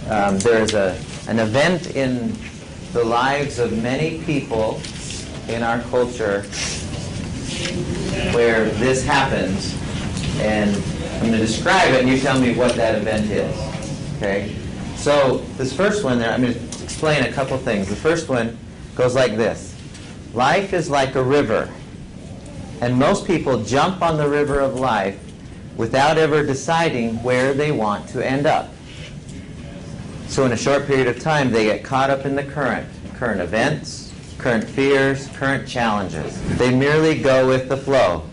There's an event in the lives of many people in our culture where this happens, and I'm going to describe it, and you tell me what that event is. Okay? So this first one there, I'm going to explain a couple things. The first one goes like this. Life is like a river, and most people jump on the river of life without ever deciding where they want to end up. So in a short period of time, they get caught up in the current events, current fears, current challenges. They merely go with the flow.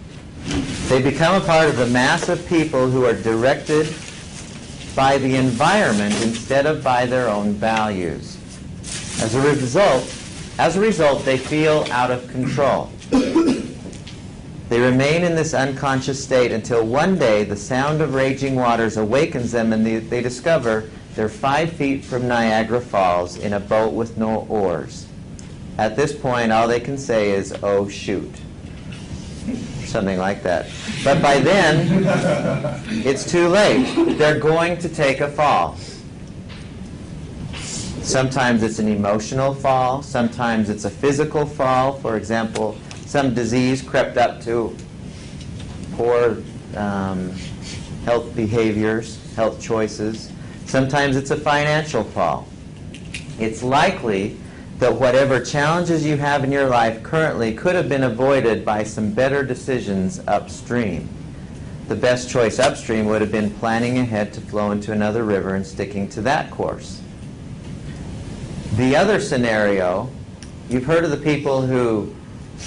They become a part of the mass of people who are directed by the environment instead of by their own values. As a result, they feel out of control. They remain in this unconscious state until one day the sound of raging waters awakens them, and they discover they're 5 feet from Niagara Falls in a boat with no oars. At this point, all they can say is, "Oh, shoot." Something like that. But by then, it's too late. They're going to take a fall. Sometimes it's an emotional fall. Sometimes it's a physical fall. For example, some disease crept up to poor health behaviors, health choices. Sometimes it's a financial fall. It's likely that whatever challenges you have in your life currently could have been avoided by some better decisions upstream. The best choice upstream would have been planning ahead to flow into another river and sticking to that course. The other scenario, you've heard of the people who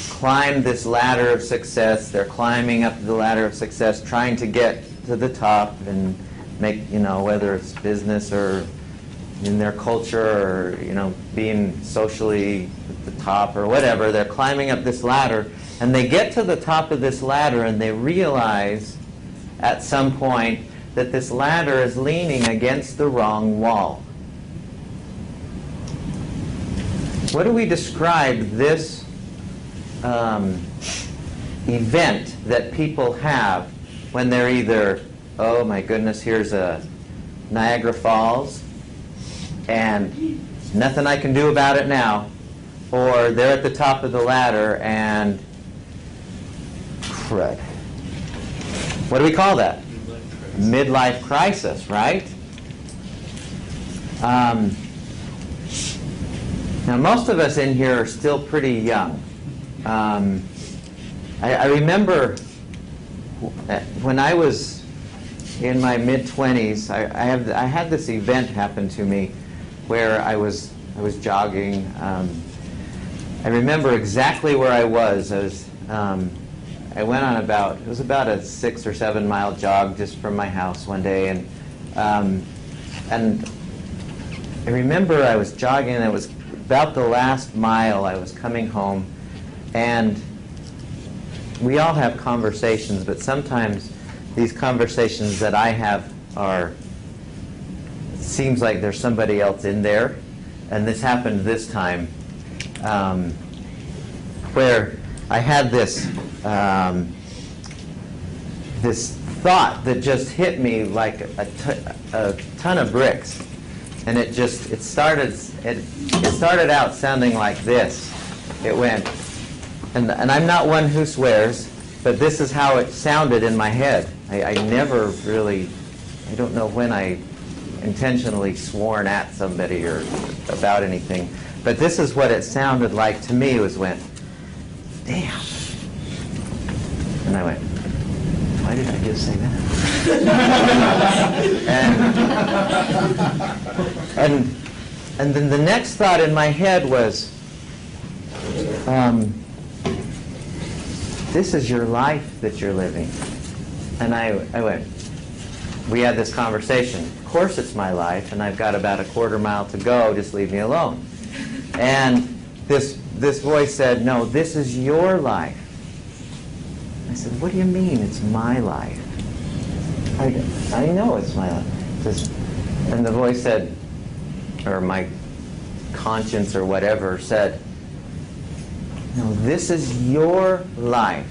climb this ladder of success. They're climbing up the ladder of success, trying to get to the top and make, whether it's business or in their culture or, being socially at the top or whatever. They're climbing up this ladder, and they get to the top of this ladder, and they realize at some point that this ladder is leaning against the wrong wall. What do we describe this event that people have when they're either, oh my goodness, here's a Niagara Falls, and nothing I can do about it now, or they're at the top of the ladder and crud. What do we call that? Midlife crisis, right? Now, most of us in here are still pretty young. I remember when I was in my mid-20s, I had this event happen to me where I was jogging. I remember exactly where I was. I went on it was about a 6 or 7 mile jog just from my house one day, and I remember I was jogging, and it was about the last mile. I was coming home, and we all have conversations, but sometimes these conversations that I have it seems like there's somebody else in there. And this happened this time, where I had this this thought that just hit me like a ton of bricks, and it started out sounding like this. It went, and I'm not one who swears, but this is how it sounded in my head. I never really, I don't know when I intentionally sworn at somebody or about anything, but this is what it sounded like to me. It went, damn. And I went, why did I just say that? and then the next thought in my head was, this is your life that you're living. And I went, we had this conversation. Of course it's my life, and I've got about a quarter mile to go. Just leave me alone. And this voice said, no, this is your life. I said, what do you mean it's my life? I know it's my life. And the voice said, or my conscience or whatever said, no, this is your life.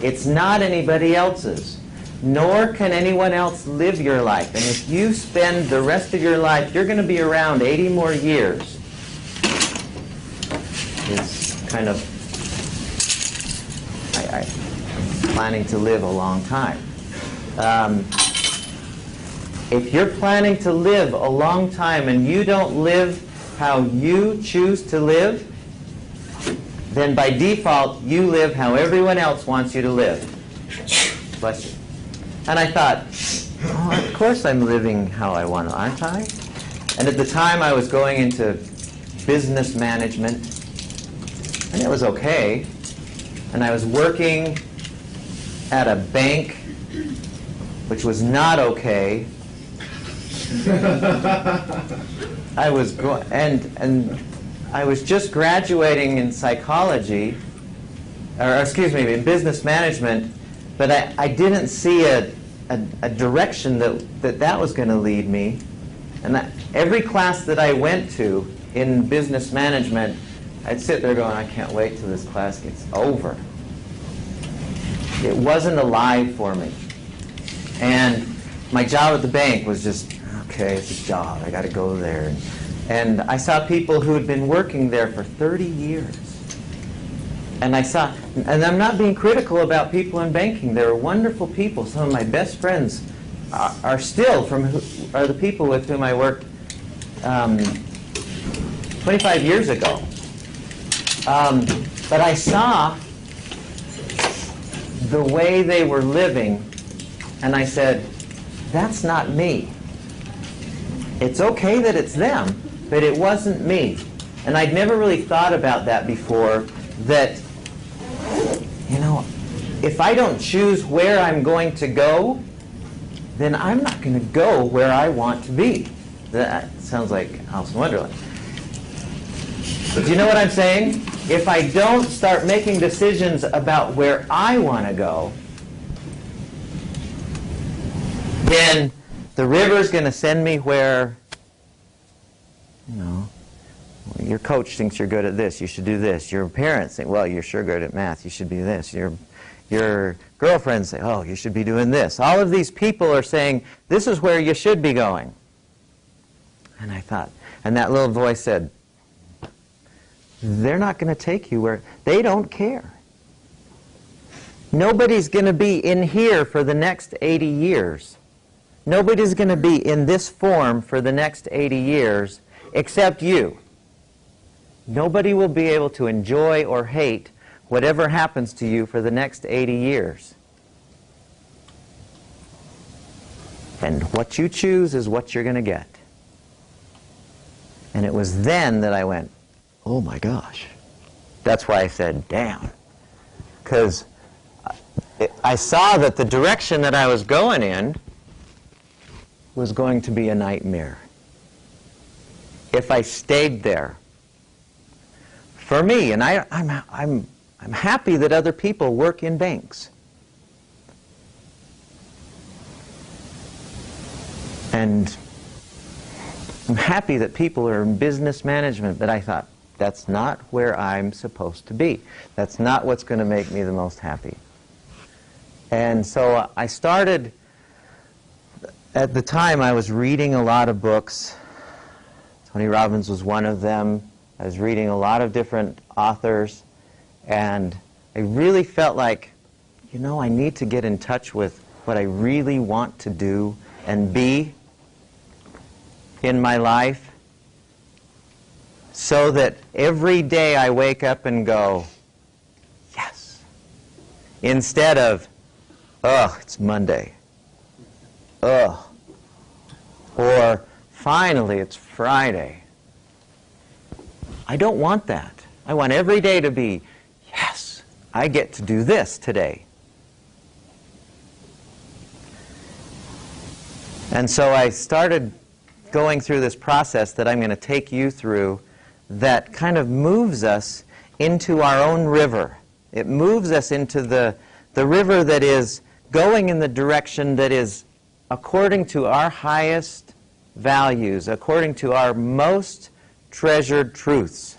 It's not anybody else's. nor can anyone else live your life. And if you spend the rest of your life, you're going to be around 80 more years. It's kind of, I'm planning to live a long time. If you're planning to live a long time and you don't live how you choose to live, then by default, you live how everyone else wants you to live. Bless you. And I thought, oh, of course I'm living how I want, aren't I? And at the time, I was going into business management, and it was okay. And I was working at a bank, which was not okay. I was and I was just graduating in psychology, or excuse me, in business management, but I didn't see a direction that was going to lead me. And every class that I went to in business management, I'd sit there going, I can't wait till this class gets over. It wasn't alive for me. And my job at the bank was just, okay, it's a job, I got to go there. And I saw people who had been working there for 30 years. And and I'm not being critical about people in banking. They were wonderful people. Some of my best friends are still are the people with whom I worked 25 years ago. But I saw the way they were living, and I said, that's not me. It's okay that it's them, but it wasn't me. And I'd never really thought about that before, that, you know, if I don't choose where I'm going to go, then I'm not going to go where I want to be. That sounds like Alice in Wonderland. But do you know what I'm saying? If I don't start making decisions about where I want to go, then the river's going to send me where, you know, your coach thinks you're good at this, you should do this. Your parents think, well, you're sure good at math, you should be this. Your girlfriends say, oh, you should be doing this. All of these people are saying, this is where you should be going. And I thought, and that little voice said, they're not going to take you where, they don't care. Nobody's going to be in here for the next 80 years. Nobody's going to be in this form for the next 80 years except you. Nobody will be able to enjoy or hate whatever happens to you for the next 80 years. And what you choose is what you're going to get. And it was then that I went, oh my gosh. That's why I said, damn. Because I saw that the direction that I was going in was going to be a nightmare if I stayed there. For me, and I'm happy that other people work in banks. And I'm happy that people are in business management, but I thought, that's not where I'm supposed to be. That's not what's going to make me the most happy. And so I started, at the time I was reading a lot of books. Tony Robbins was one of them. I was reading a lot of different authors, and I really felt like, you know, I need to get in touch with what I really want to do and be in my life, so that every day I wake up and go, yes, instead of, ugh, it's Monday, ugh, or finally it's Friday. I don't want that. I want every day to be, yes, I get to do this today. And so I started going through this process that I'm going to take you through that kind of moves us into our own river. It moves us into the river that is going in the direction that is according to our highest values, according to our most treasured truths.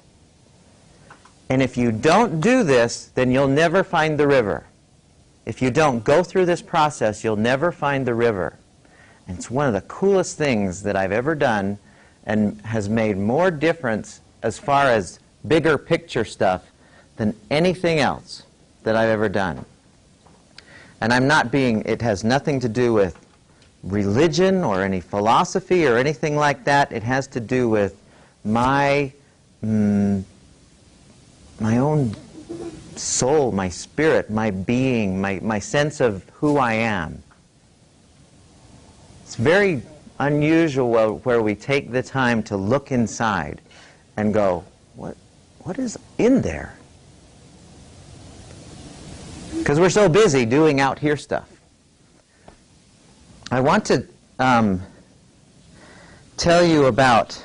And if you don't do this, then you'll never find the river. if you don't go through this process, you'll never find the river. And it's one of the coolest things that I've ever done and has made more difference as far as bigger picture stuff than anything else that I've ever done. And it has nothing to do with religion or any philosophy or anything like that. It has to do with my own soul, my spirit, my being, my sense of who I am. It's very unusual where we take the time to look inside and go, what is in there? Because we're so busy doing out here stuff. I want to tell you about,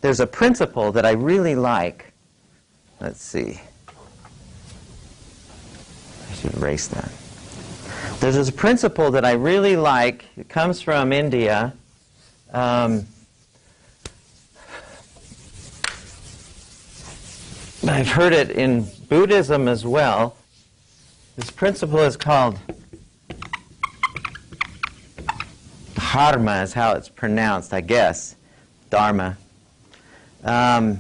there's a principle that I really like. Let's see. I should erase that. There's this principle that I really like. It comes from India. I've heard it in Buddhism as well. This principle is called dharma, is how it's pronounced, I guess. Dharma. Has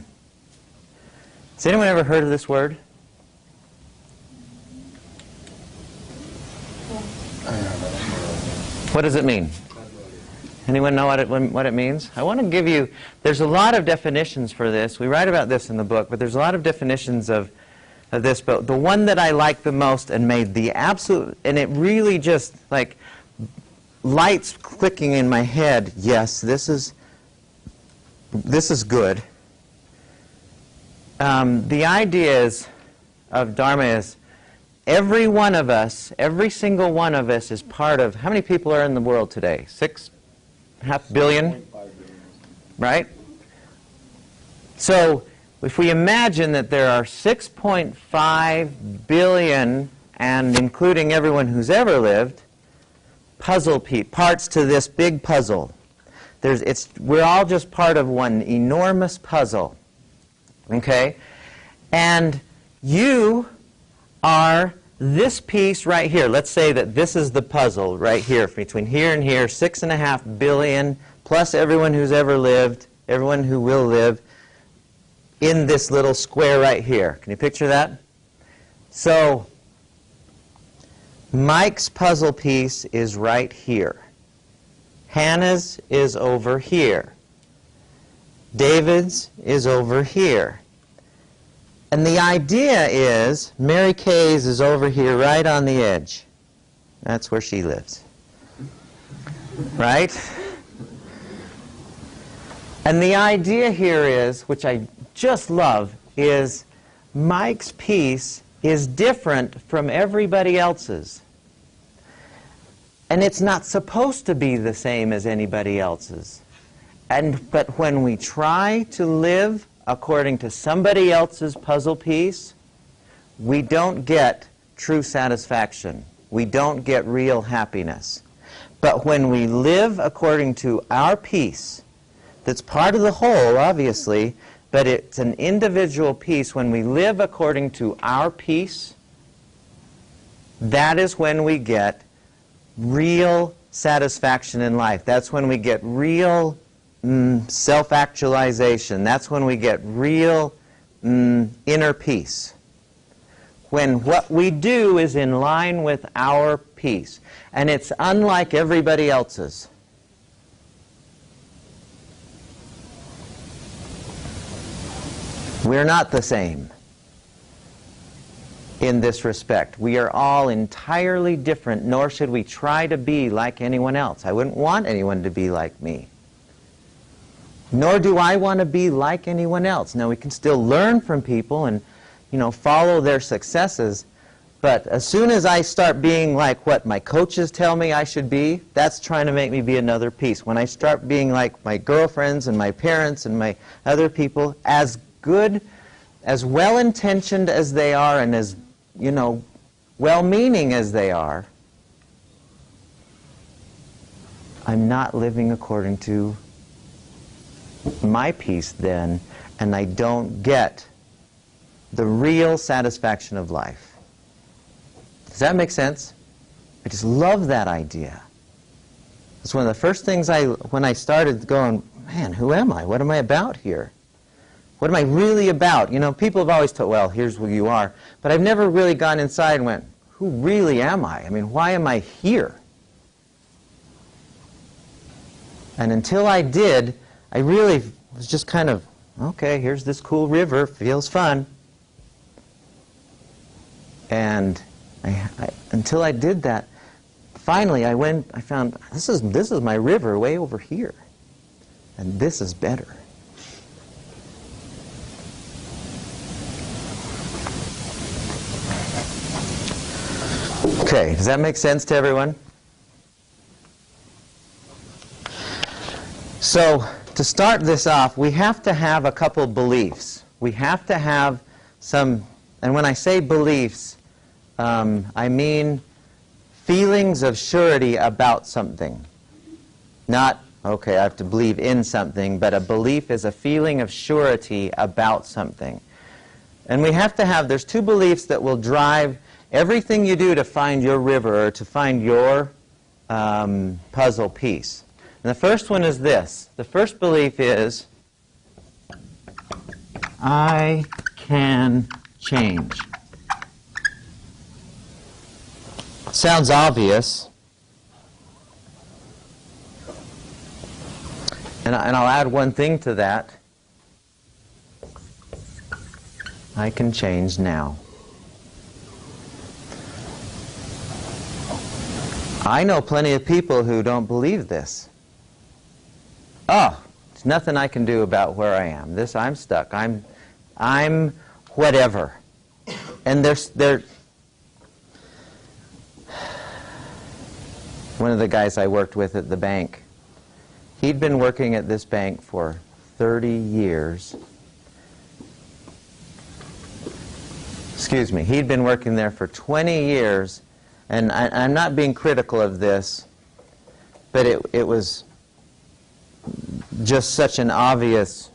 anyone ever heard of this word? What does it mean? Anyone know what it means? I want to give you, there's a lot of definitions for this. We write about this in the book, but there's a lot of definitions of this. But the one that I like the most and made the absolute, and it really just like lights clicking in my head, yes, this is good. The idea of Dharma is every one of us, every single one of us is part of, how many people are in the world today? 6.5 billion? Right? So if we imagine that there are 6.5 billion, and including everyone who's ever lived, parts to this big puzzle. We're all just part of one enormous puzzle. Okay? And you are this piece right here. Let's say that this is the puzzle right here, between here and here, 6.5 billion, plus everyone who's ever lived, everyone who will live, in this little square right here. Can you picture that? So, Mike's puzzle piece is right here. Hannah's is over here. David's is over here. And the idea is, Mary Kay's is over here right on the edge. That's where she lives. Right? And the idea here is, which I just love, is Mike's piece is different from everybody else's. And it's not supposed to be the same as anybody else's. But when we try to live according to somebody else's puzzle piece, we don't get true satisfaction. We don't get real happiness. But when we live according to our piece, that's part of the whole, obviously, but it's an individual piece. When we live according to our piece, that is when we get real satisfaction in life. That's when we get real self-actualization. That's when we get real inner peace. When what we do is in line with our peace. And it's unlike everybody else's. We're not the same in this respect. We are all entirely different, nor should we try to be like anyone else. I wouldn't want anyone to be like me. Nor do I want to be like anyone else. Now, we can still learn from people and, follow their successes, but as soon as I start being like what my coaches tell me I should be, that's trying to make me be another piece. When I start being like my girlfriends and my parents and my other people, as good, as well-intentioned as they are and as, well-meaning as they are, I'm not living according to my peace then, and I don't get the real satisfaction of life. Does that make sense? I just love that idea. It's one of the first things when I started going, man, who am I? What am I about here? What am I really about? You know, people have always told, well, here's who you are. But I've never really gone inside and went, who really am I? I mean, why am I here? And until I did, I really was just kind of, okay, here's this cool river, feels fun. And until I did that, finally I found, this is my river way over here. And this is better. Okay, does that make sense to everyone? So, to start this off, we have to have a couple beliefs. We have to have some, and when I say beliefs, I mean feelings of surety about something. Not, okay, I have to believe in something, but a belief is a feeling of surety about something. And we have to have, there's two beliefs that will drive everything you do to find your river or to find your puzzle piece. And the first one is this. The first belief is, I can change. Sounds obvious. And I'll add one thing to that. I can change now. I know plenty of people who don't believe this. Oh, there's nothing I can do about where I am. I'm stuck. I'm whatever. And they're one of the guys I worked with at the bank, he'd been working at this bank for 30 years. Excuse me, he'd been working there for 20 years, and I'm not being critical of this, but it was just such an obvious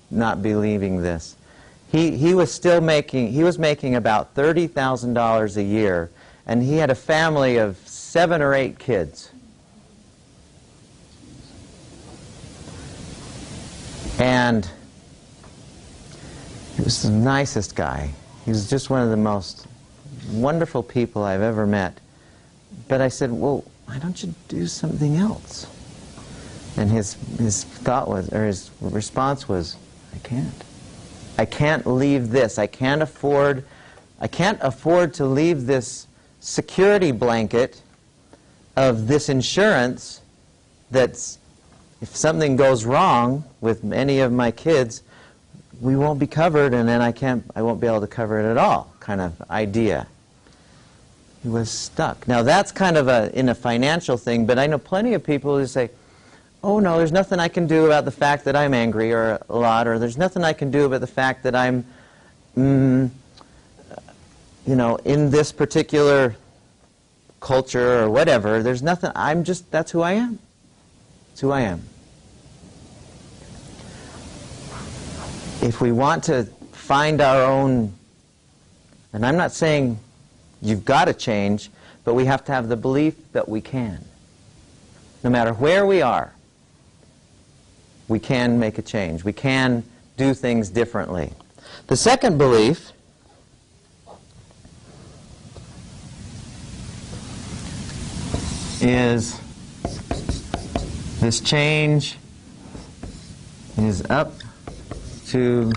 not believing this. He was making about $30,000 a year, and he had a family of 7 or 8 kids. And he was the nicest guy. He was just one of the most wonderful people I've ever met. But I said, well, why don't you do something else? And his thought was, or his response was, I can't. I can't leave this. I can't afford to leave this security blanket of this insurance that's, if something goes wrong with any of my kids, we won't be covered, and then I won't be able to cover it at all, kind of idea. He was stuck. Now that's kind of in a financial thing, but I know plenty of people who say, oh no, there's nothing I can do about the fact that I'm angry or a lot, or there's nothing I can do about the fact that I'm, you know, in this particular culture or whatever. There's nothing, that's who I am. That's who I am. If we want to find our own, and I'm not saying you've got to change, but we have to have the belief that we can. No matter where we are, we can make a change. We can do things differently. The second belief is this change is up to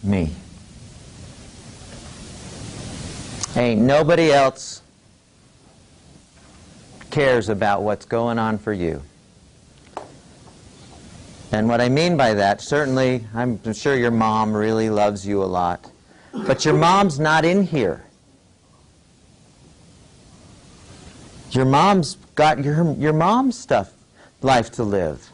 me. Ain't nobody else cares about what's going on for you. And what I mean by that, certainly, I'm sure your mom really loves you a lot, but your mom's not in here. Your mom's got your mom's life to live.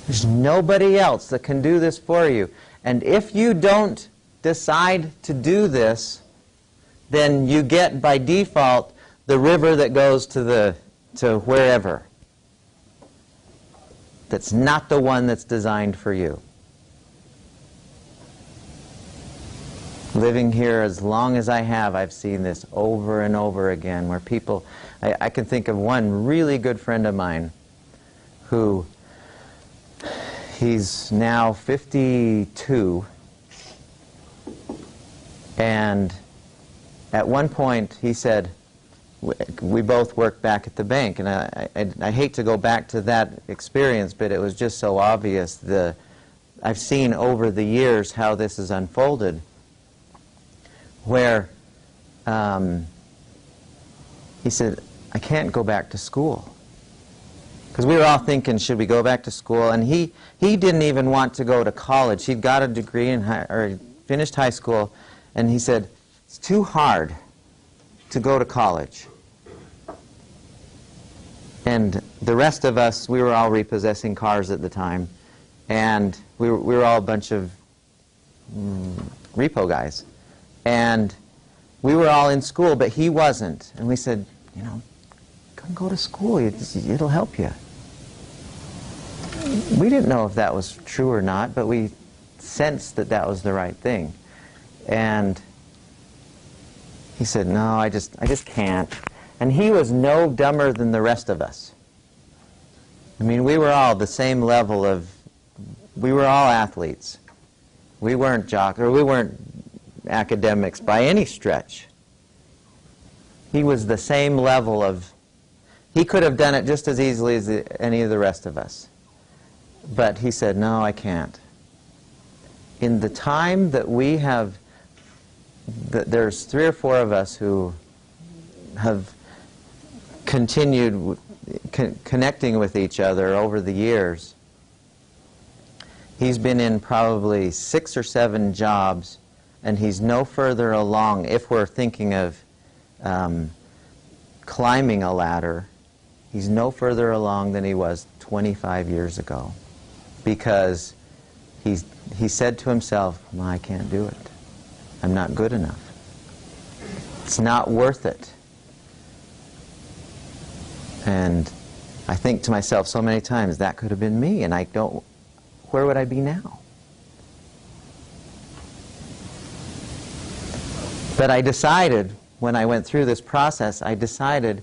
There's nobody else that can do this for you. And if you don't decide to do this, then you get by default the river that goes to wherever. That's not the one that's designed for you. living here as long as I have, I've seen this over and over again, where people, I can think of one really good friend of mine who, he's now 52, and at one point he said, we both worked back at the bank, and I hate to go back to that experience, but it was just so obvious. I've seen over the years how this has unfolded, where he said, I can't go back to school. Because we were all thinking, should we go back to school? And he didn't even want to go to college. He'd got a degree or finished high school, and he said, it's too hard to go to college. And the rest of us, we were all repossessing cars at the time, and we were all a bunch of repo guys. And we were all in school, but he wasn't. And we said, you know, come go to school. It'll help you. We didn't know if that was true or not, but we sensed that that was the right thing. And he said, no, I just can't. And he was no dumber than the rest of us. I mean, we were all the same level of, we were all athletes. We weren't jocks, or we weren't academics by any stretch. He was the same level of, he could have done it just as easily as any of the rest of us. But he said, no, I can't. In the time that we have, there's 3 or 4 of us who have continued connecting with each other over the years. He's been in probably 6 or 7 jobs, and he's no further along, if we're thinking of climbing a ladder, he's no further along than he was 25 years ago. Because he said to himself, well, I can't do it. I'm not good enough. It's not worth it. And I think to myself so many times, that could have been me, and where would I be now? But I decided, when I went through this process, I decided,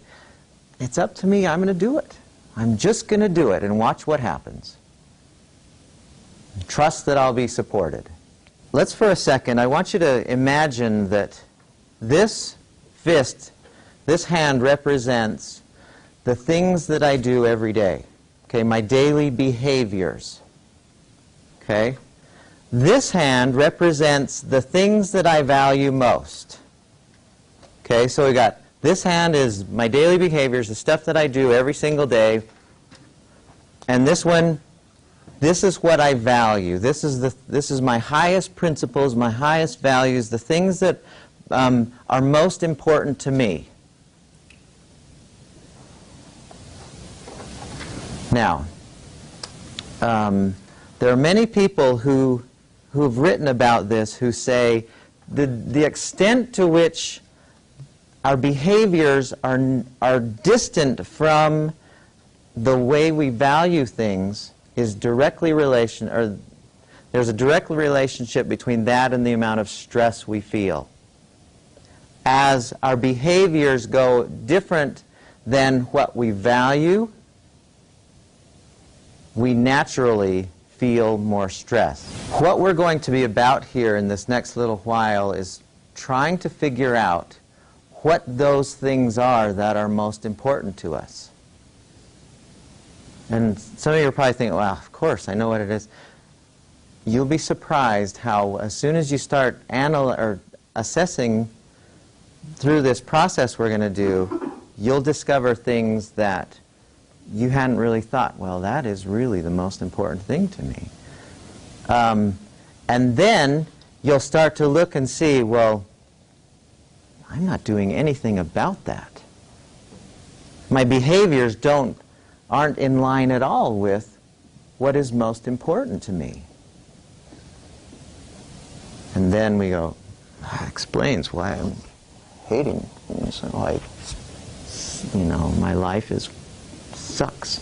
it's up to me, I'm going to do it. I'm just going to do it and watch what happens. Trust that I'll be supported. Let's for a second, I want you to imagine that this fist, this hand represents the things that I do every day. Okay, my daily behaviors. Okay? This hand represents the things that I value most. Okay, so we got, this hand is my daily behaviors, the stuff that I do every single day. And this one, this is what I value. This is my highest principles, my highest values, the things that are most important to me. Now, there are many people who have written about this who say the extent to which our behaviors are distant from the way we value things is directly there's a direct relationship between that and the amount of stress we feel. As our behaviors go different than what we value, we naturally feel more stress. What we're going to be about here in this next little while is trying to figure out what those things are that are most important to us. And some of you are probably thinking, well, of course, I know what it is. You'll be surprised how as soon as you start assessing through this process we're going to do, you'll discover things that you hadn't really thought, well, that is really the most important thing to me. And then you'll start to look and see, well, I'm not doing anything about that. My behaviors aren't in line at all with what is most important to me. And then we go, that explains why I'm hating. So like, my life sucks.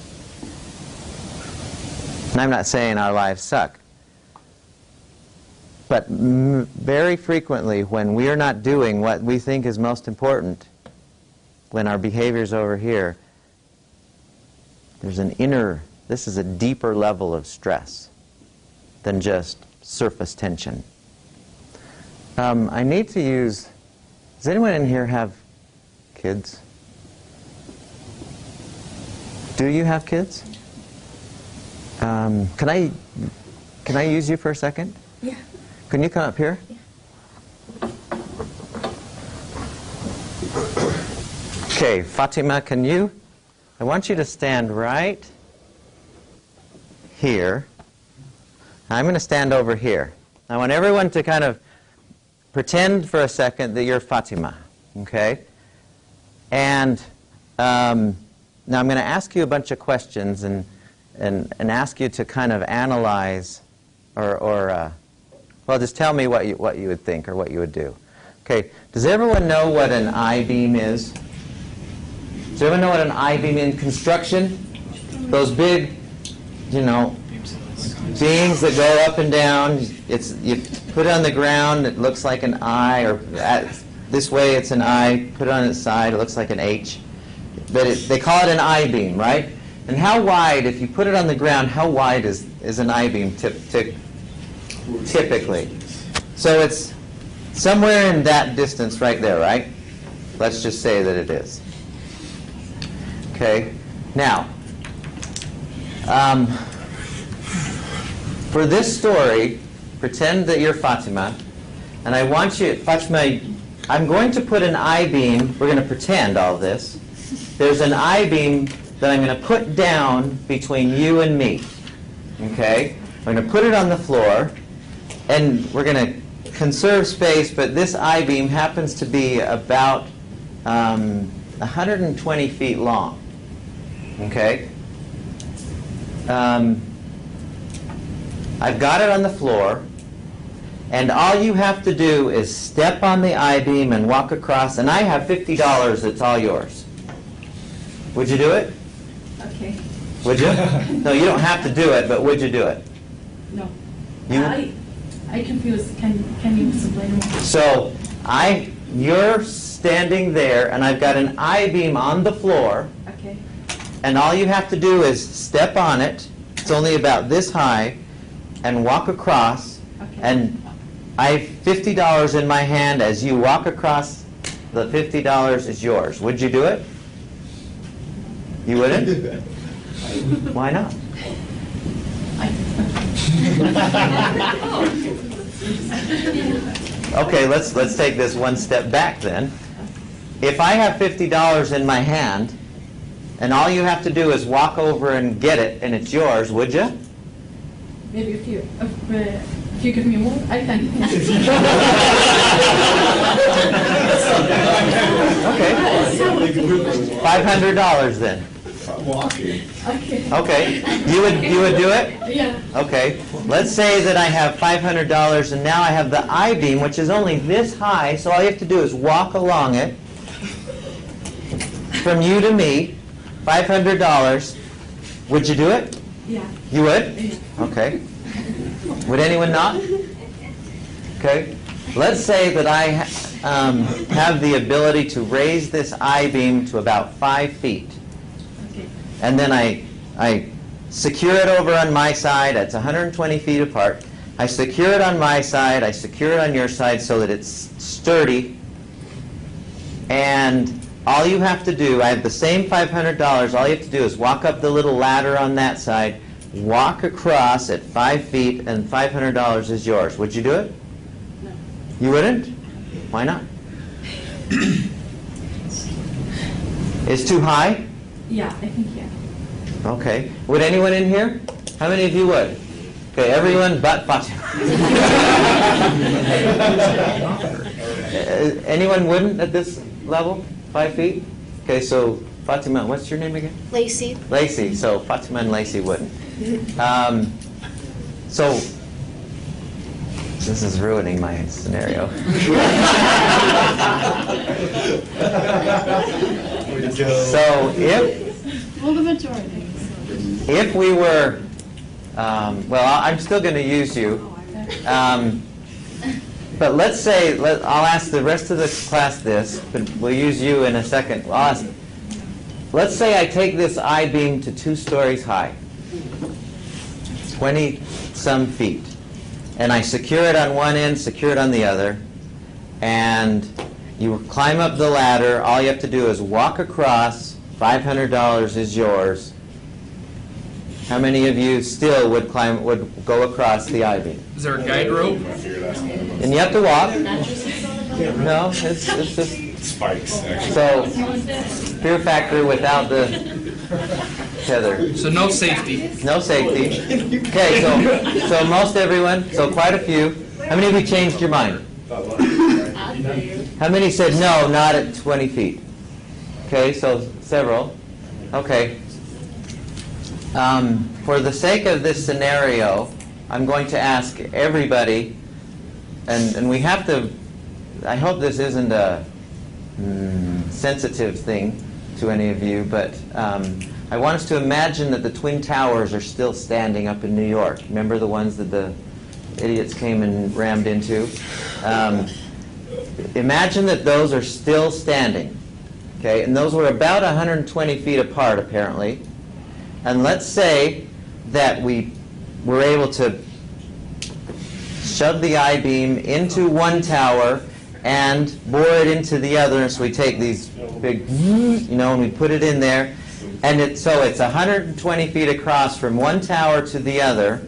And I'm not saying our lives suck. But very frequently, when we are not doing what we think is most important, when our behavior is over here, there's an this is a deeper level of stress than just surface tension. I need to use, does anyone in here have kids? Do you have kids? Can I use you for a second? Yeah. Can you come up here? Yeah. Okay, Fatima, I want you to stand right here. I'm going to stand over here. I want everyone to kind of pretend for a second that you're Fatima, okay? And now I'm going to ask you a bunch of questions and ask you to kind of analyze well, just tell me what you would think or what you would do. Okay, does everyone know what an I-beam is? Does everyone know what an I-beam in construction? Those big, beams that go up and down. You put it on the ground, it looks like an I, or this way it's an I. Put it on its side, it looks like an H. But they call it an I-beam, right? And how wide, if you put it on the ground, how wide is an I-beam typically? So it's somewhere in that distance right there, right? Let's just say that it is. Okay. Now, for this story, pretend that you're Fatima, and I want you, Fatima, I'm going to put an I-beam, we're going to pretend all this. There's an I-beam that I'm going to put down between you and me. Okay? I'm going to put it on the floor, and we're going to conserve space, but this I-beam happens to be about 120 feet long. Okay? I've got it on the floor, and all you have to do is step on the I-beam and walk across, and I have $50 that's all yours. Would you do it? Okay. Would you? No, you don't have to do it, but would you do it? No. You? I confused. Can you explain more? So, you're standing there, and I've got an I-beam on the floor, Okay. and all you have to do is step on it. It's only about this high, and walk across, Okay. and I have $50 in my hand. As you walk across, the $50 is yours. Would you do it? You wouldn't? Why not? Okay, let's take this one step back then. If I have $50 in my hand, and all you have to do is walk over and get it, and it's yours, would you? Maybe if you give me more, I can. Okay. $500 then. Walking. Okay. Okay. You would do it? Yeah. Okay. Let's say that I have $500 and now I have the I-beam, which is only this high, so all you have to do is walk along it from you to me, $500. Would you do it? Yeah. You would? Yeah. Okay. Would anyone not? Okay. Let's say that I have the ability to raise this I-beam to about 5 feet. Okay. And then I secure it over on my side. It's 120 feet apart. I secure it on my side. I secure it on your side so that it's sturdy. And all you have to do, I have the same $500. All you have to do is walk up the little ladder on that side, walk across at 5 feet, and $500 is yours. Would you do it? No. You wouldn't? Why not? It's too high? Yeah, I think yeah. Okay. Would anyone in here? How many of you would? Okay, everyone but Fatima. Anyone wouldn't at this level? 5 feet? Okay, so Fatima, what's your name again? Lacey. Lacey. So Fatima and Lacey wouldn't. So this is ruining my scenario. So Well, the majority. if we were, well, I'm still going to use you. But let's say, I'll ask the rest of the class this, but we'll use you in a second. Let's say I take this I-beam to 2 stories high, 20-some feet, and I secure it on one end, secure it on the other, and you climb up the ladder. All you have to do is walk across. $500 is yours. How many of you still would go across the I-beam? Is there a guide rope? And you have to walk. No, it's just Spikes, actually. so fear factor without the tether. So no safety. No safety. Okay, so most everyone, so quite a few. How many of you changed your mind? How many said no, not at 20 feet? Okay, so several. Okay. For the sake of this scenario, I'm going to ask everybody, and we have to, I hope this isn't a sensitive thing to any of you, but I want us to imagine that the Twin Towers are still standing up in New York. Remember the ones that the idiots came and rammed into? Imagine that those are still standing. Okay, and those were about 120 feet apart, apparently. And let's say that we were able to shove the I-beam into one tower and bore it into the other. So we take these big, and we put it in there. And so it's 120 feet across from one tower to the other.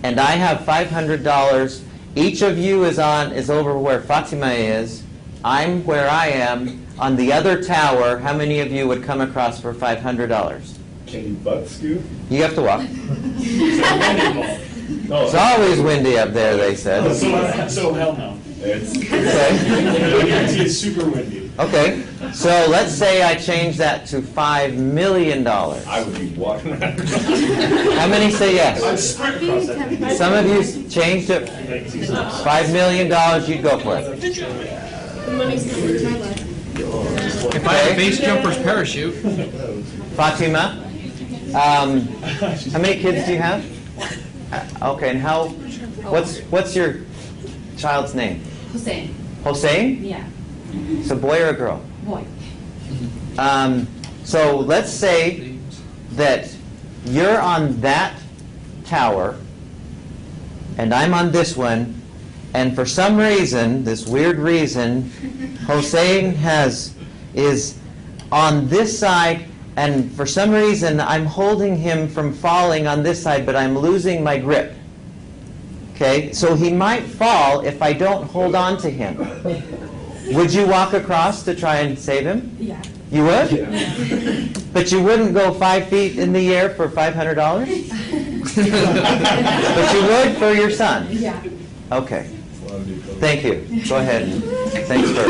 And I have $500. Each of you is over where Fatima is. I'm where I am on the other tower. How many of you would come across for $500? Can you butt scoot? You have to walk. It's always windy up there, they said. So hell no. It's Okay. it's super windy. Okay. So let's say I change that to $5 million. I would be walking around. How many say yes? I'd sprint across that. Some of you changed it. $5 million, you'd go for it. The money's coming to my life. If I had a base jumper's parachute, Fatima, how many kids do you have? Okay, and what's your child's name? Hussein. Hossein? Yeah. It's a boy or a girl? Boy. So let's say that you're on that tower and I'm on this one, and for some reason, this weird reason, Hossein is on this side, and for some reason I'm holding him from falling on this side, but I'm losing my grip. Okay, so he might fall if I don't hold on to him. Would you walk across to try and save him? Yeah. You would? Yeah. But you wouldn't go 5 feet in the air for $500? But you would for your son? Yeah. Okay. Thank you. Go ahead. Thanks for...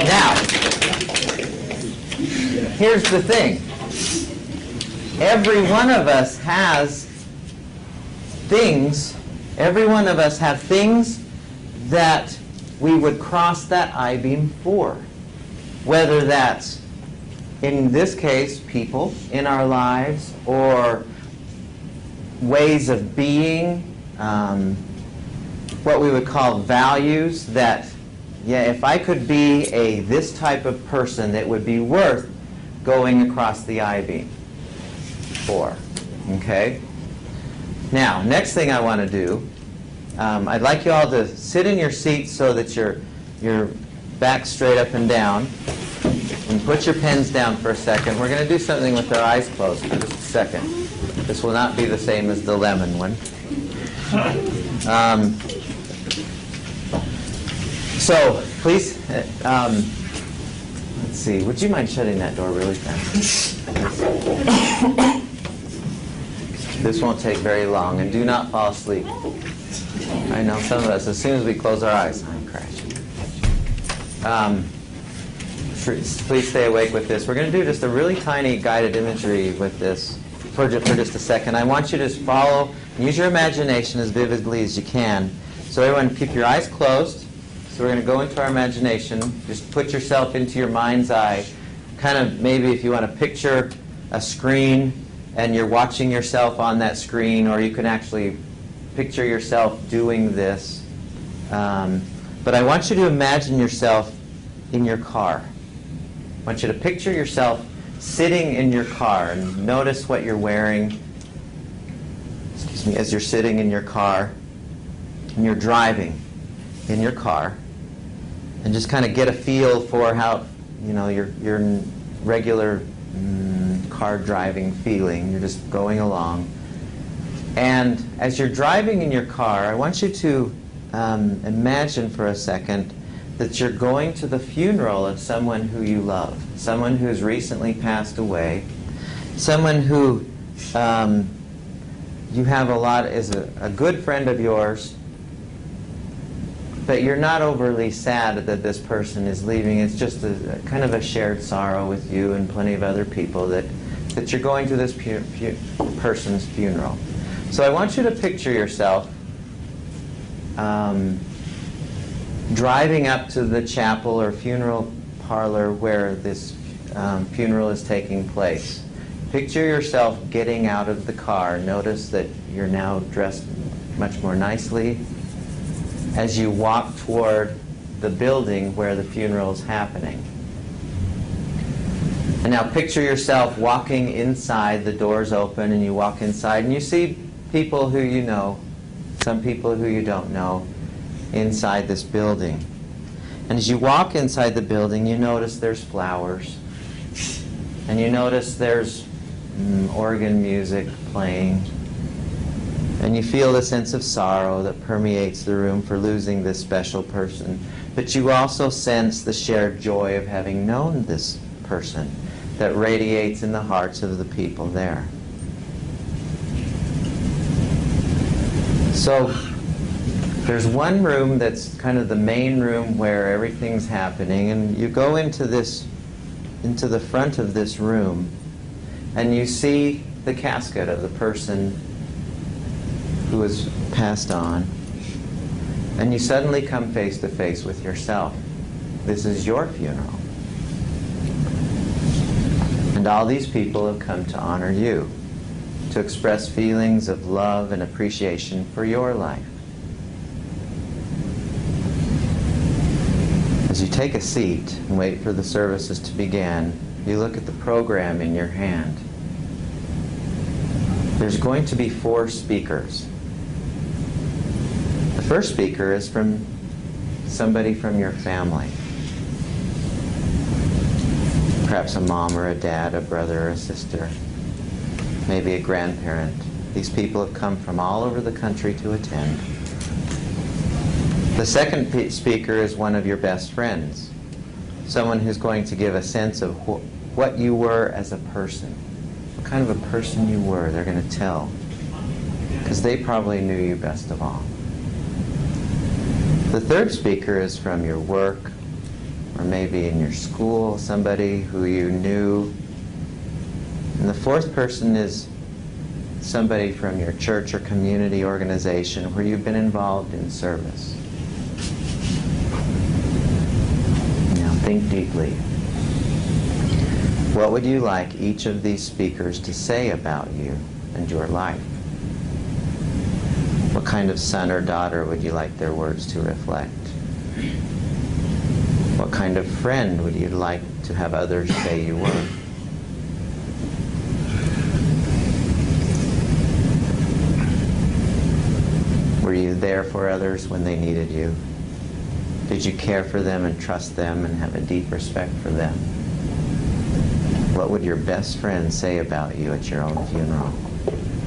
Now, here's the thing. Every one of us has things, that we would cross that I-beam for. Whether that's, in this case, people in our lives, or ways of being, what we would call values, that, yeah, if I could be this type of person, that would be worth going across the I-beam for. Okay? Now, next thing I want to do, I'd like you all to sit in your seats so that your back straight up and down. And put your pens down for a second. We're going to do something with our eyes closed for just a second. This will not be the same as the lemon one. So, please, let's see. Would you mind shutting that door really fast? This won't take very long, and do not fall asleep. I know some of us, as soon as we close our eyes, I'm crashing. Please stay awake with this. We're going to do just a really tiny guided imagery with this for just a second. I want you to just follow, use your imagination as vividly as you can. So everyone, keep your eyes closed. So we're going to go into our imagination. Just put yourself into your mind's eye. Kind of maybe if you want to picture a screen and you're watching yourself on that screen, or you can actually picture yourself doing this. But I want you to imagine yourself in your car. I want you to picture yourself sitting in your car and notice what you're wearing, excuse me, as you're sitting in your car and you're driving in your car, and just kind of get a feel for how, you know, your regular car driving feeling. You're just going along. And as you're driving in your car, I want you to imagine for a second that you're going to the funeral of someone who you love, someone who's recently passed away, someone who you have is a good friend of yours, but you're not overly sad that this person is leaving. It's just a kind of a shared sorrow with you and plenty of other people that you're going to this person's funeral. So I want you to picture yourself driving up to the chapel or funeral parlor where this funeral is taking place. Picture yourself getting out of the car. Notice that you're now dressed much more nicely as you walk toward the building where the funeral is happening. And now picture yourself walking inside, the doors open, and you walk inside, and you see people who you know, some people who you don't know, inside this building. And as you walk inside the building, you notice there's flowers, and you notice there's organ music playing, and you feel the sense of sorrow that permeates the room for losing this special person. But you also sense the shared joy of having known this person that radiates in the hearts of the people there. So there's one room that's kind of the main room where everything's happening, and you go into the front of this room, and you see the casket of the person who has passed on, and you suddenly come face to face with yourself. This is your funeral. And all these people have come to honor you, to express feelings of love and appreciation for your life. As you take a seat and wait for the services to begin, you look at the program in your hand. There's going to be 4 speakers. The first speaker is from somebody from your family. Perhaps a mom or a dad, a brother or a sister, maybe a grandparent. These people have come from all over the country to attend. The second speaker is one of your best friends, someone who's going to give a sense of what you were as a person, what kind of a person you were. They're going to tell, because they probably knew you best of all. The third speaker is from your work, or maybe in your school, somebody who you knew. And the fourth person is somebody from your church or community organization where you've been involved in service. Now think deeply. What would you like each of these speakers to say about you and your life? What kind of son or daughter would you like their words to reflect? What kind of friend would you like to have others say you were? Were you there for others when they needed you? Did you care for them and trust them and have a deep respect for them? What would your best friend say about you at your own funeral?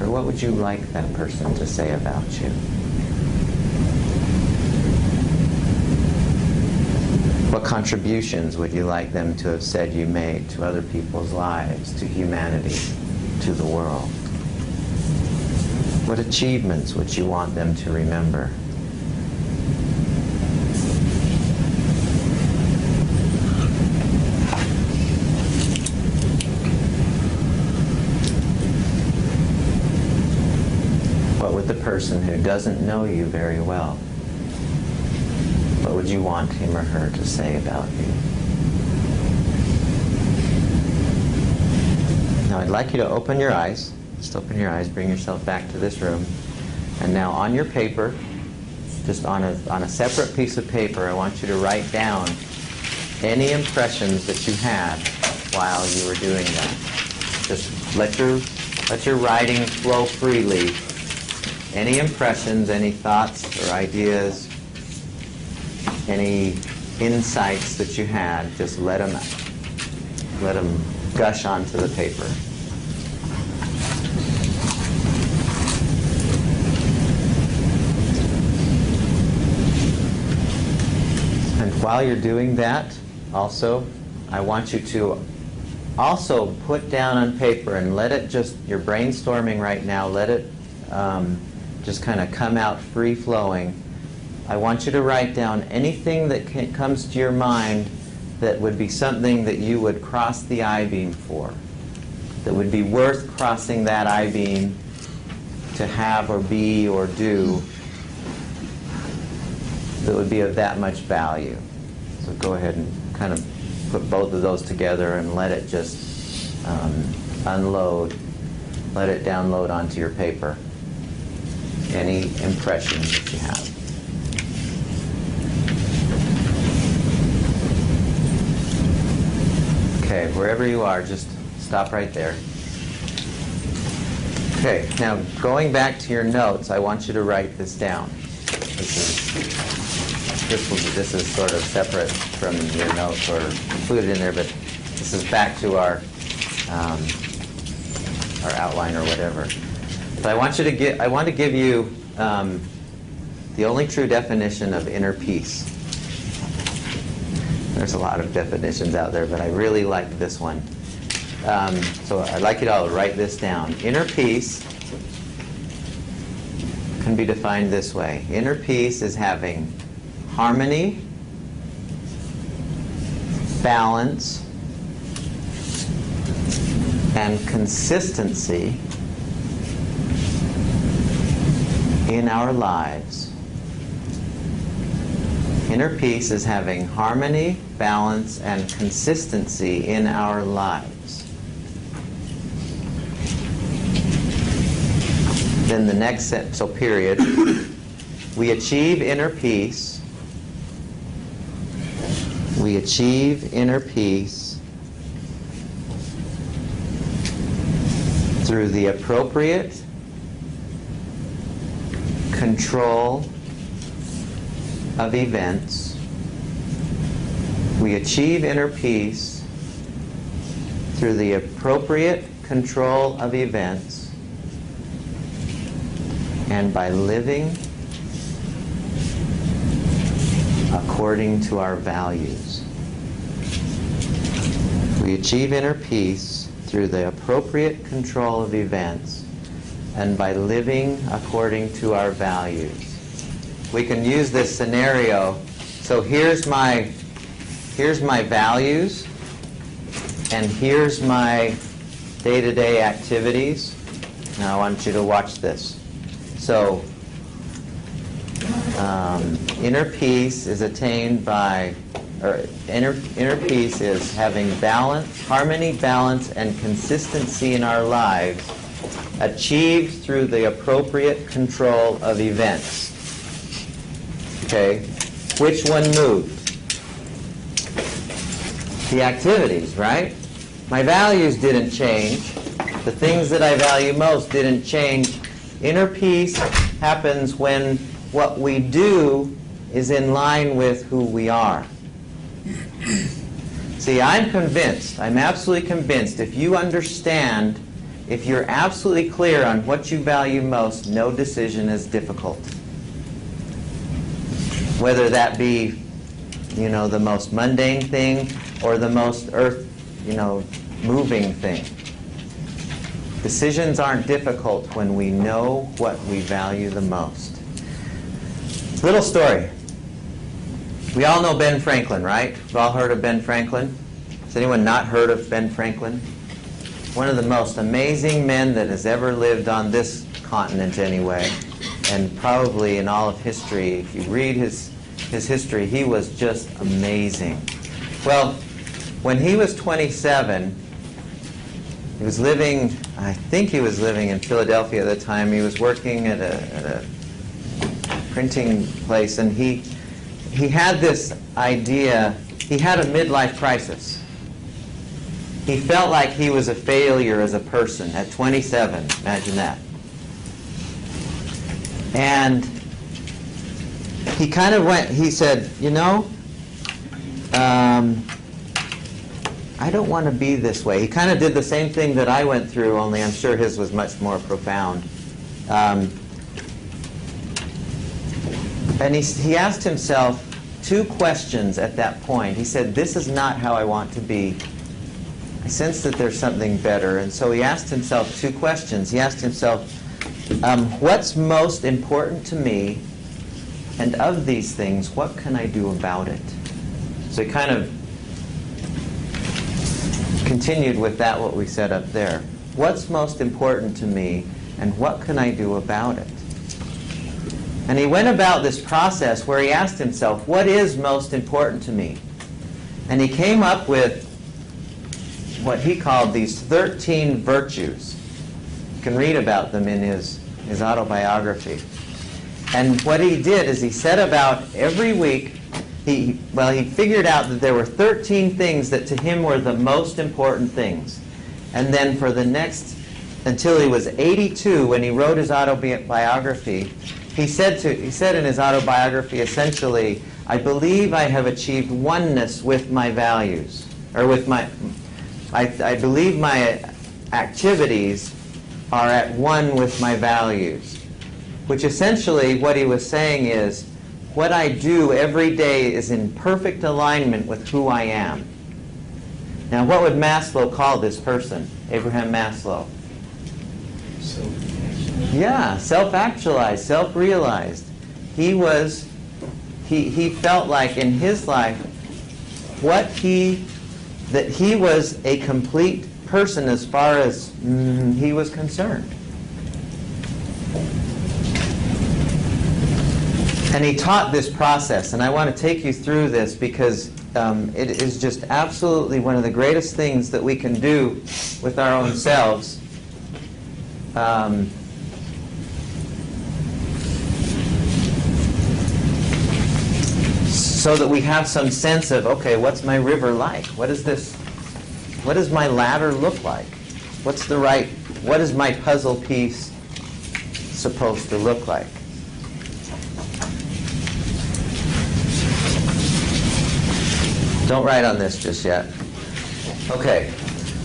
Or what would you like that person to say about you? What contributions would you like them to have said you made to other people's lives, to humanity, to the world? What achievements would you want them to remember? What would the person who doesn't know you very well, what would you want him or her to say about you? Now I'd like you to open your eyes. Just open your eyes, bring yourself back to this room. And now on your paper, just on a separate piece of paper, I want you to write down any impressions that you had while you were doing that. Just let your writing flow freely. Any impressions, any thoughts or ideas, any insights that you had, just let them gush onto the paper. And while you're doing that, also, I want you to also put down on paper and let it just, you're brainstorming right now, let it just kind of come out free-flowing. I want you to write down anything that comes to your mind that would be something that you would cross the I-beam for, that would be worth crossing that I-beam to have or be or do, that would be of that much value. So go ahead and kind of put both of those together and let it just unload, let it download onto your paper. Any impressions that you have. Okay, wherever you are, just stop right there. Okay, now going back to your notes, I want you to write this down. This is sort of separate from your notes or included in there, but this is back to our outline or whatever. But I want to give you the only true definition of inner peace. There's a lot of definitions out there, but I really like this one. So I'd like you to all write this down. Inner peace can be defined this way. Inner peace is having harmony, balance, and consistency in our lives. Inner peace is having harmony, balance, and consistency in our lives. Then the next sentence, so period. We achieve inner peace. We achieve inner peace through the appropriate control of events. We achieve inner peace through the appropriate control of events and by living according to our values. We achieve inner peace through the appropriate control of events and by living according to our values. We can use this scenario. So here's my values, and here's my day-to-day activities. Now I want you to watch this. So inner peace is attained by, or inner peace is having balance, harmony, balance, and consistency in our lives, achieved through the appropriate control of events. Okay, which one moved? The activities, right? My values didn't change. The things that I value most didn't change. Inner peace happens when what we do is in line with who we are. See, I'm convinced, I'm absolutely convinced, if you understand, if you're absolutely clear on what you value most, no decision is difficult. Whether that be, the most mundane thing or the most moving thing. Decisions aren't difficult when we know what we value the most. Little story. We all know Ben Franklin, right? We've all heard of Ben Franklin. Has anyone not heard of Ben Franklin? One of the most amazing men that has ever lived on this continent anyway, and probably in all of history. If you read his history, he was just amazing. Well, when he was 27, He was living, I think he was living in Philadelphia at the time. He was working at a printing place, and he had this idea. He had a midlife crisis. He felt like he was a failure as a person at 27. Imagine that. And he kind of went, he said, you know, I don't want to be this way. He kind of did the same thing that I went through, only I'm sure his was much more profound. And he asked himself 2 questions at that point. He said, this is not how I want to be. I sense that there's something better. And so he asked himself 2 questions. He asked himself, what's most important to me? And of these things, what can I do about it? So he kind of continued with that, what we said up there. What's most important to me, and what can I do about it? And he went about this process where he asked himself, what is most important to me? And he came up with what he called these 13 virtues. You can read about them in his autobiography. And what he did is he set about every week, he figured out that there were 13 things that to him were the most important things. And then for the next, until he was 82, when he wrote his autobiography, he said in his autobiography, essentially, I believe I have achieved oneness with my values, or with I believe my activities are at one with my values. Which essentially what he was saying is, what I do every day is in perfect alignment with who I am. Now, what would Maslow call this person, Abraham Maslow? Yeah, self-actualized, self-realized. He felt like in his life that he was a complete person as far as he was concerned. And he taught this process, and I want to take you through this because it is just absolutely one of the greatest things that we can do with our own selves. So that we have some sense of, okay, what's my river like? What does my ladder look like? What is my puzzle piece supposed to look like? Don't write on this just yet. Okay,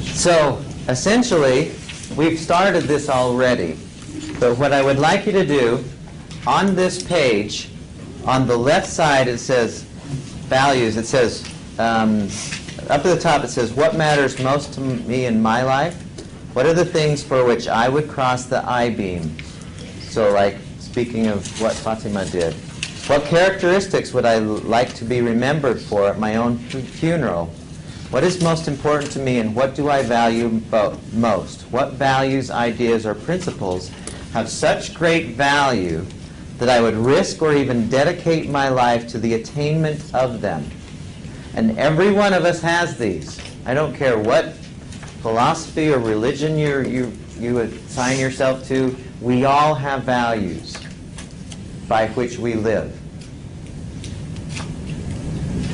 so essentially, we've started this already. But what I would like you to do, on this page, on the left side it says values. It says, up at the top it says, what matters most to me in my life? What are the things for which I would cross the I-beam? So like, speaking of what Fatima did. What characteristics would I like to be remembered for at my own funeral? What is most important to me, and what do I value most? What values, ideas, or principles have such great value that I would risk or even dedicate my life to the attainment of them? And every one of us has these. I don't care what philosophy or religion you assign yourself to. We all have values by which we live.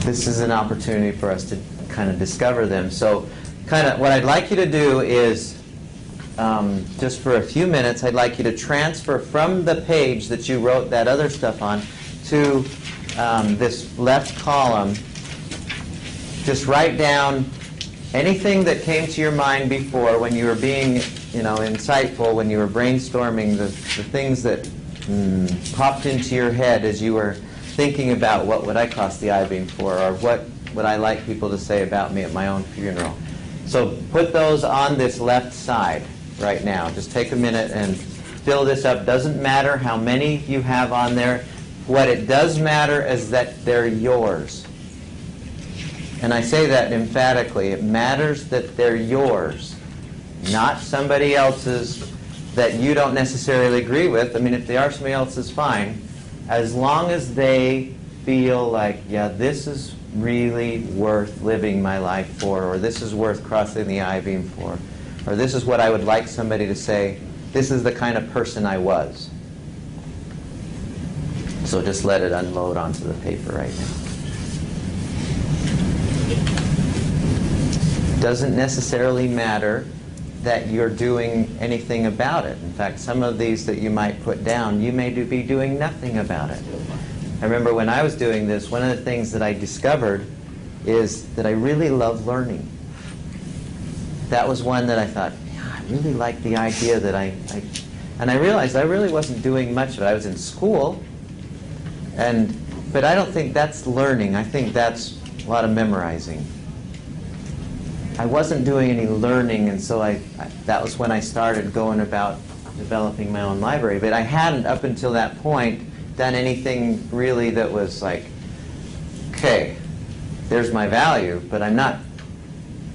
This is an opportunity for us to kind of discover them. So what I'd like you to do is, just for a few minutes, I'd like you to transfer from the page that you wrote that other stuff on to this left column. Just write down anything that came to your mind before when you were being, insightful, when you were brainstorming, the things that popped into your head as you were thinking about what would I cross the I-beam for, or what would I like people to say about me at my own funeral. So put those on this left side right now. Just take a minute and fill this up. Doesn't matter how many you have on there. What it does matter is that they're yours. And I say that emphatically. It matters that they're yours, not somebody else's that you don't necessarily agree with. I mean, if they are somebody else's, fine. As long as they feel like, yeah, this is really worth living my life for, or this is worth crossing the I-beam for, Or this is what I would like somebody to say, this is the kind of person I was. So just let it unload onto the paper right now. Doesn't necessarily matter that you're doing anything about it. In fact, some of these that you might put down, you may be doing nothing about it. I remember when I was doing this, one of the things that I discovered is that I really love learning. That was one that I thought, yeah, I really like the idea that and I realized I really wasn't doing much of it. I was in school, but I don't think that's learning. I think that's a lot of memorizing. I wasn't doing any learning, and so that was when I started going about developing my own library. But I hadn't, up until that point, done anything really that was like, okay, there's my value, but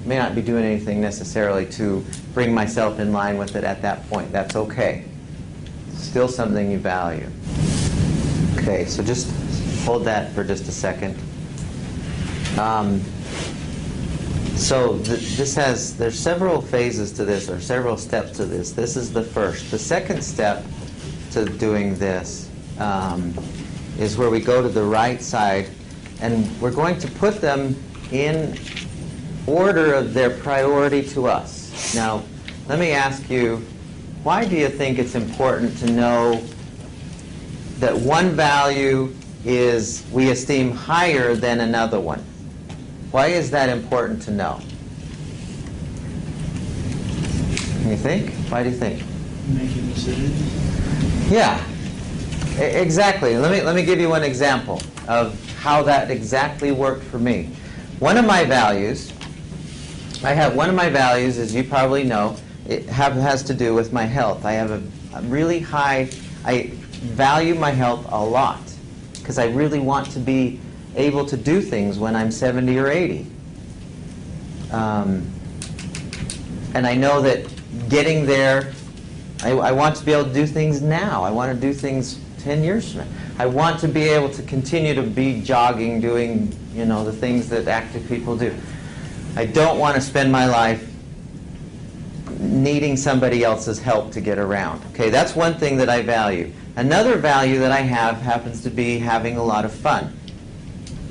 may not be doing anything necessarily to bring myself in line with it at that point. That's okay. Still something you value. Okay, so just hold that for just a second. There's several phases to this, or several steps to this. This is the first. The second step to doing this is where we go to the right side, and we're going to put them in order of their priority to us. Now, let me ask you, why do you think it's important to know that one value is we esteem higher than another one? Why is that important to know? Can you think? Why do you think? Making decisions. Yeah, exactly. Let me give you one example of how that exactly worked for me. One of my values, as you probably know, has to do with my health. I have a really high, I value my health a lot because I really want to be able to do things when I'm 70 or 80. And I know that getting there, I want to be able to do things now. I want to do things 10 years from now. I want to be able to continue to be jogging, doing, the things that active people do. I don't want to spend my life needing somebody else's help to get around. Okay, that's one thing that I value. Another value that I have happens to be having a lot of fun.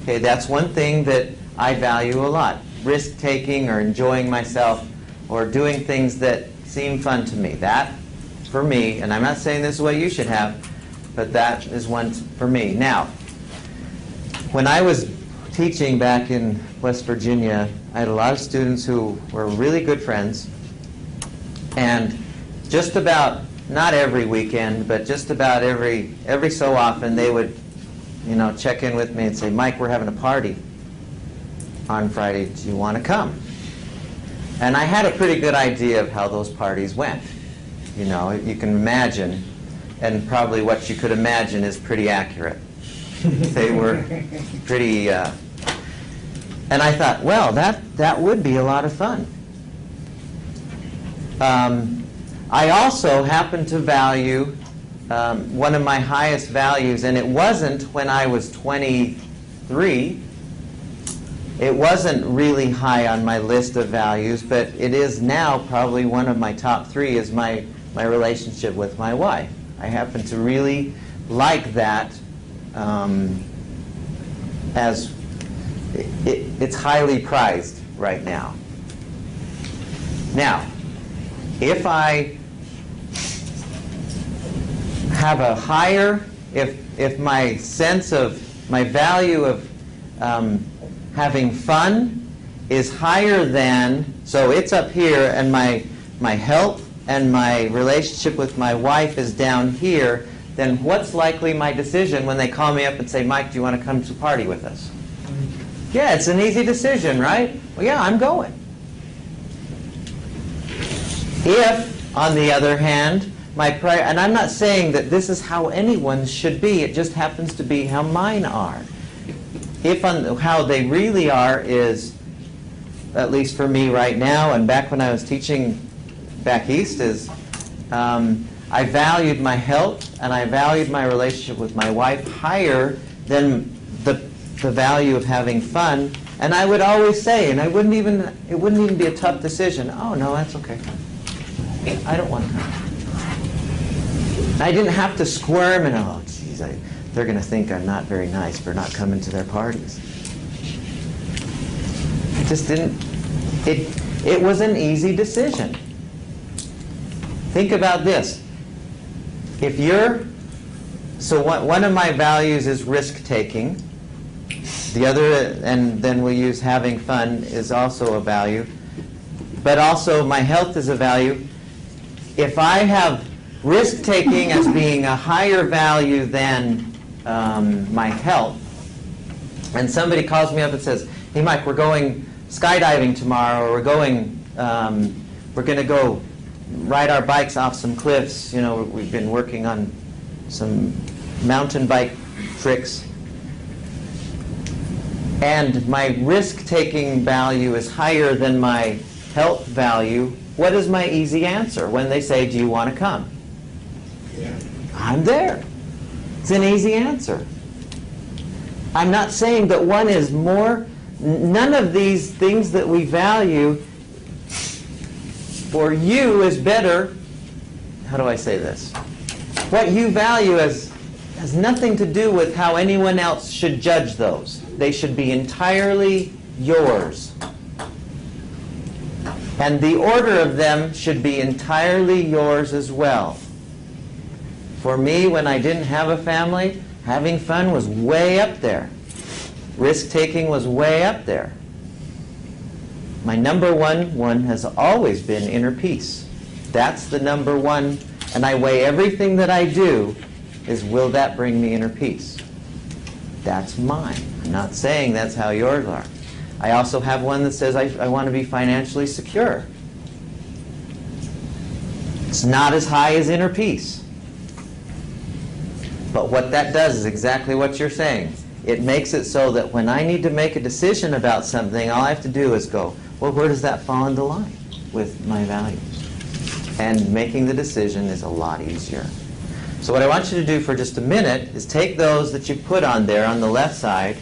Okay, that's one thing that I value a lot. Risk-taking or enjoying myself or doing things that seem fun to me. That, for me, and I'm not saying this is what you should have, but that is one for me. Now, when I was teaching back in West Virginia, I had a lot of students who were really good friends, and just about, not every weekend, but just about every so often, they would check in with me and say, Mike, we're having a party on Friday. Do you want to come? And I had a pretty good idea of how those parties went. You can imagine, and probably what you could imagine is pretty accurate. They were pretty, and I thought, well, that would be a lot of fun. I also happen to value one of my highest values, and it wasn't when I was 23. It wasn't really high on my list of values, but it is now probably one of my top 3 is my relationship with my wife. I happen to really like that as it's highly prized right now. Now, if I have a higher, if my sense of, my value of having fun is higher than, so it's up here, and my health and my relationship with my wife is down here, then what's likely my decision when they call me up and say, Mike, do you want to come to a party with us? Yeah, it's an easy decision, right? Well, yeah, I'm going. If, on the other hand, and I'm not saying that this is how anyone's should be, it just happens to be how mine are. How they really are is, at least for me right now, and back when I was teaching back east, is I valued my health and I valued my relationship with my wife higher than the value of having fun, And I would always say, and it wouldn't even be a tough decision, oh, no, that's okay. I don't want to come. I didn't have to squirm and, oh, geez, they're going to think I'm not very nice for not coming to their parties. I just didn't. It was an easy decision. Think about this. If you're, so one of my values is risk-taking. The other, and then we use having fun, is also a value. But also my health is a value. If I have risk-taking as being a higher value than my health, and somebody calls me up and says, hey Mike, we're going skydiving tomorrow, or we're going to go ride our bikes off some cliffs. You know, we've been working on some mountain bike tricks. And my risk-taking value is higher than my health value. What is my easy answer when they say, do you want to come? Yeah. I'm there. It's an easy answer. I'm not saying that one is more. None of these things that we value for you is better. How do I say this? What you value has nothing to do with how anyone else should judge those. They should be entirely yours. And the order of them should be entirely yours as well. For me, when I didn't have a family, having fun was way up there. Risk-taking was way up there. My number one has always been inner peace. That's the number one, and I weigh everything that I do is, will that bring me inner peace? That's mine. I'm not saying that's how yours are. I also have one that says I want to be financially secure. It's not as high as inner peace. But what that does is exactly what you're saying. It makes it so that when I need to make a decision about something, all I have to do is go, well, where does that fall into line with my values? And making the decision is a lot easier. So what I want you to do for just a minute is take those that you put on there on the left side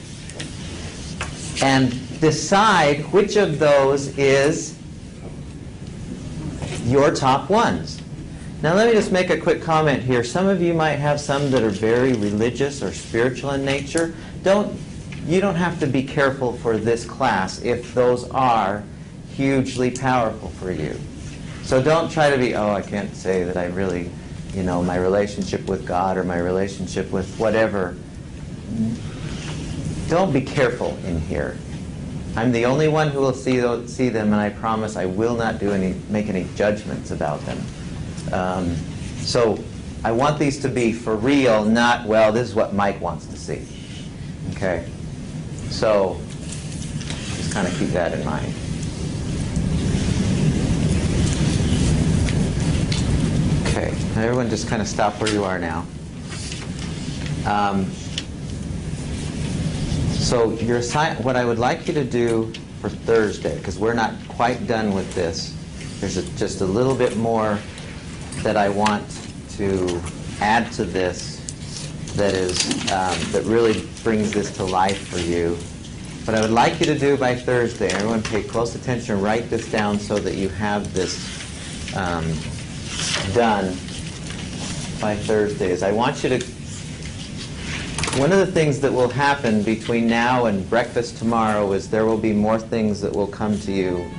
and decide which of those is your top ones. Now let me just make a quick comment here. Some of you might have some that are very religious or spiritual in nature. You don't have to be careful for this class if those are hugely powerful for you. So don't try to be, oh, I can't say that I really, my relationship with God or my relationship with whatever. Don't be careful in here. I'm the only one who will see them, and I promise I will not make any judgments about them. So I want these to be for real, not, well, this is what Mike wants to see. Okay? So just kind of keep that in mind. Okay, now everyone just kind of stop where you are now. So what I would like you to do for Thursday, because we're not quite done with this, there's just a little bit more that I want to add to this that really brings this to life for you. What I would like you to do by Thursday, everyone pay close attention, write this down so that you have this done by Thursday, is I want you to, one of the things that will happen between now and breakfast tomorrow is there will be more things that will come to you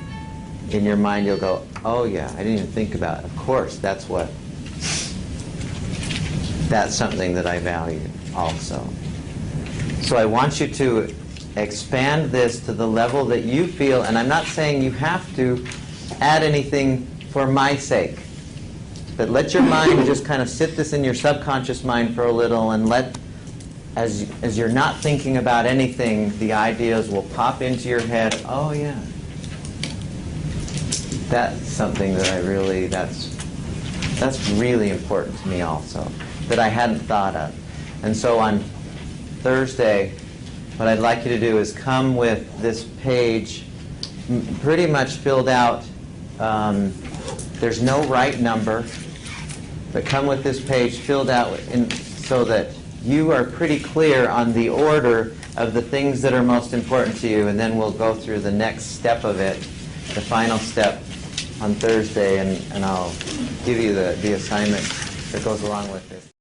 in your mind. You'll go, oh yeah, I didn't even think about it. Of course, that's something that I value also. So I want you to expand this to the level that you feel, and I'm not saying you have to add anything for my sake, but let your mind just kind of sit this in your subconscious mind for a little, and as you're not thinking about anything, the ideas will pop into your head. Oh yeah, that's something that that's really important to me also, that I hadn't thought of. And so on Thursday, what I'd like you to do is come with this page pretty much filled out. There's no right number, but come with this page filled out so that you are pretty clear on the order of the things that are most important to you, and then we'll go through the next step of it, the final step on Thursday, and I'll give you the assignment that goes along with this.